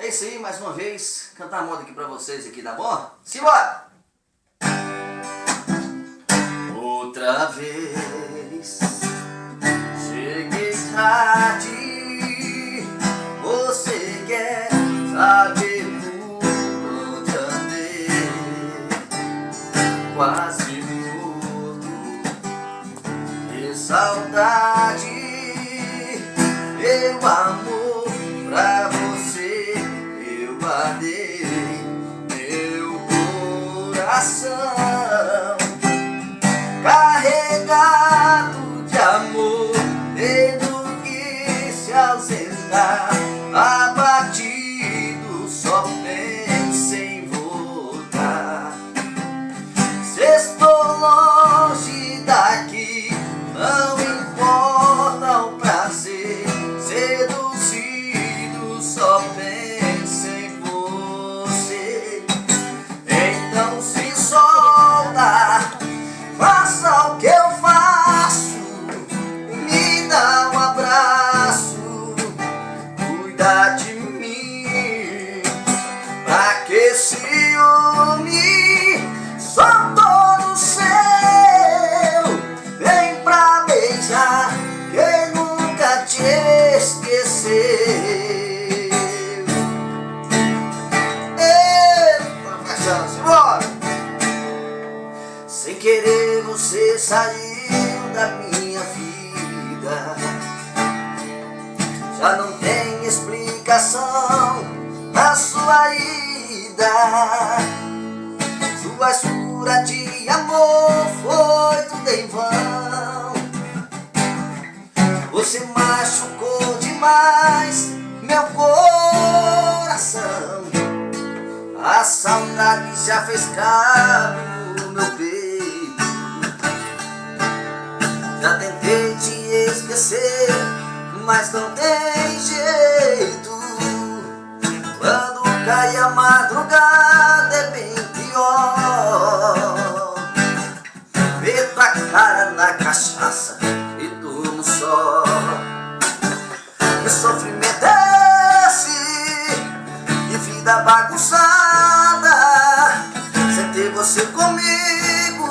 É isso aí, mais uma vez, cantar a moda aqui pra vocês aqui, tá bom? Simbora! Outra vez cheguei tarde, você quer saber por onde andei, quase morto de saudade. Meu amor, pra você eu guardei meu coração, carregado de amor, tendo que se ausentar, abatido, só penso em voltar. Se estou longe daqui, não importa o prazer, seduzido, só penso em você. Então se solta, faça o que eu faço, me dá um abraço, cuida de mim, pra que ciúme, só todo seu, vem pra beijar, quem nunca te esqueceu. Eita, paixão, simbora! Sem querer você saiu da minha vida, já não tem explicação a sua ida. Sua jura de amor foi tudo em vão. Você machucou demais meu coração, a saudade já fez cabo no meu peito. Já tentei te esquecer, mas não tem jeito. Quando cai a madrugada é bem pior. Meto a cara na cachaça e durmo só. Que sofrimento é esse, que vida bagunçada, sem ter você comigo,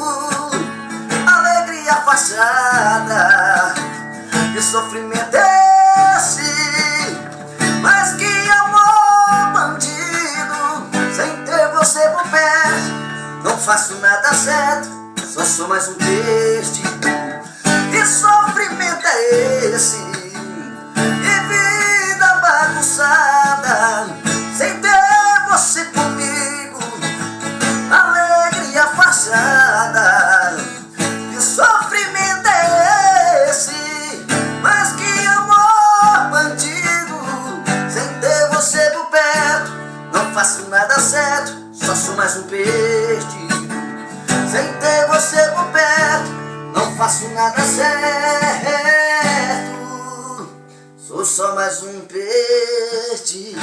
alegria fachada. Que sofrimento é esse, mas que amor bandido, sem ter você por perto, não faço nada certo, só sou mais um peixe. Que sofrimento é esse, que vida bagunçada, sem ter você comigo, alegria fachada. Que sofrimento é esse, mas que amor bandido, sem ter você por perto, não faço nada certo, só sou mais um perdido. Sem ter você por perto, não faço nada certo, sou só mais um perdido.